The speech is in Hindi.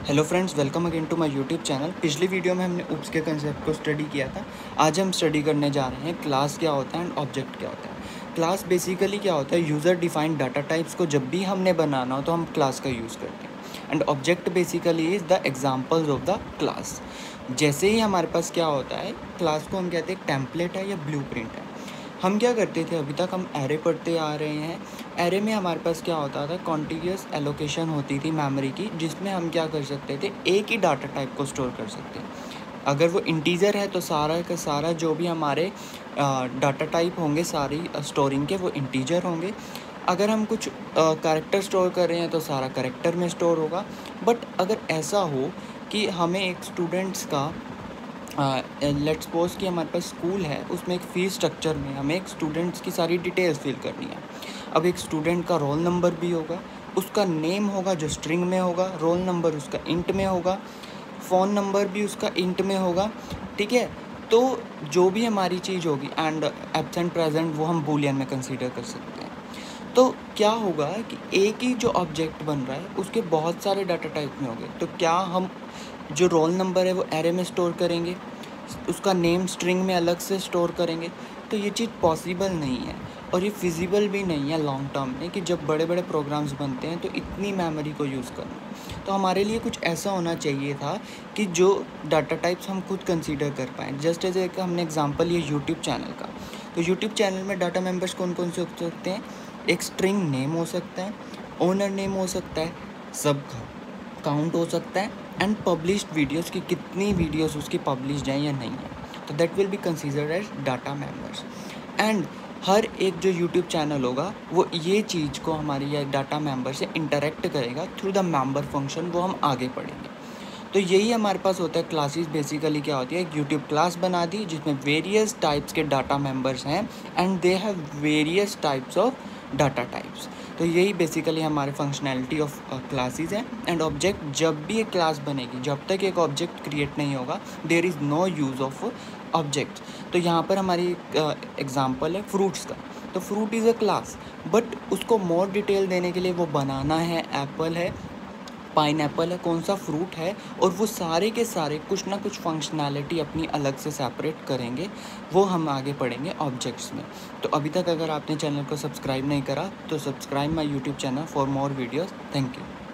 Hello friends, welcome again to my YouTube channel. पिछली वीडियो में हमने उप्स के कंसेप्ट को स्टडी किया था। आज हम स्टडी करने जा रहे हैं क्लास क्या होता है एंड ऑब्जेक्ट क्या होता है। क्लास बेसिकली क्या होता है, यूज़र डिफाइंड डाटा टाइप्स को जब भी हमने बनाना हो तो हम क्लास का यूज़ करते हैं। And object basically is the examples of the class. जैसे ही हमारे पास क्या होता है, क्लास को हम कहते हैं टेम्पलेट है या ब्लू प्रिंट है। हम क्या करते थे, अभी तक हम एरे पढ़ते आ रहे हैं। एरे में हमारे पास क्या होता था, कॉन्टिग्यूस एलोकेशन होती थी मेमोरी की, जिसमें हम क्या कर सकते थे, एक ही डाटा टाइप को स्टोर कर सकते हैं। अगर वो इंटीजर है तो सारा का सारा जो भी हमारे डाटा टाइप होंगे सारी स्टोरिंग के, वो इंटीजर होंगे। अगर हम कुछ कैरेक्टर स्टोर कर रहे हैं तो सारा कैरेक्टर में स्टोर होगा। बट अगर ऐसा हो कि हमें एक स्टूडेंट्स का लेट्स सपोज कि हमारे पास स्कूल है, उसमें एक फ़ीस स्ट्रक्चर में हमें एक स्टूडेंट्स की सारी डिटेल्स फिल करनी है। अब एक स्टूडेंट का रोल नंबर भी होगा, उसका नेम होगा जो स्ट्रिंग में होगा, रोल नंबर उसका इंट में होगा, फ़ोन नंबर भी उसका इंट में होगा। ठीक है, तो जो भी हमारी चीज़ होगी एंड एब्सेंट प्रेजेंट वो हम बूलियन में कंसीडर कर सकते हैं। तो क्या होगा कि एक ही जो ऑब्जेक्ट बन रहा है उसके बहुत सारे डाटा टाइप में होंगे। तो क्या हम जो रोल नंबर है वो एरे में स्टोर करेंगे, उसका नेम स्ट्रिंग में अलग से स्टोर करेंगे? तो ये चीज़ पॉसिबल नहीं है और ये फिजिबल भी नहीं है लॉन्ग टर्म में, कि जब बड़े बड़े प्रोग्राम्स बनते हैं तो इतनी मेमोरी को यूज़ करना। तो हमारे लिए कुछ ऐसा होना चाहिए था कि जो डाटा टाइप्स हम खुद कंसीडर कर पाएँ। जस्ट एज एक हमने एग्जांपल ये यूट्यूब चैनल का, तो यूट्यूब चैनल में डाटा मेंबर्स कौन कौन से हो सकते हैं? एक स्ट्रिंग नेम हो सकता है, ओनर नेम हो सकता है, सब काउंट हो सकता है, एंड पब्लिश्ड वीडियोस की कितनी वीडियोस उसकी पब्लिश्ड हैं या नहीं है, तो that will be considered as data members. And हर एक जो यूट्यूब चैनल होगा वो ये चीज़ को हमारी या डाटा मेंबर से इंटरेक्ट करेगा थ्रू द मेंबर फंक्शन, वो हम आगे पढ़ेंगे। तो यही हमारे पास होता है क्लासेस। बेसिकली क्या होती है, एक यूट्यूब क्लास बना दी जिसमें वेरियस टाइप्स के डाटा मेंबर्स हैं and they have various types of data types. तो यही बेसिकली हमारे फंक्शनैलिटी ऑफ क्लासेस है। एंड ऑब्जेक्ट, जब भी एक क्लास बनेगी, जब तक एक ऑब्जेक्ट क्रिएट नहीं होगा, there is no use of object. तो यहाँ पर हमारी एग्जांपल है फ्रूट्स का। तो fruit is a class, but उसको मोर डिटेल देने के लिए वो बनाना है, एप्पल है, पाइनएप्पल है, कौन सा फ्रूट है, और वो सारे के सारे कुछ ना कुछ फंक्शनैलिटी अपनी अलग से सेपरेट करेंगे। वो हम आगे पढ़ेंगे ऑब्जेक्ट्स में। तो अभी तक अगर आपने चैनल को सब्सक्राइब नहीं करा तो subscribe my YouTube channel for more videos. Thank you.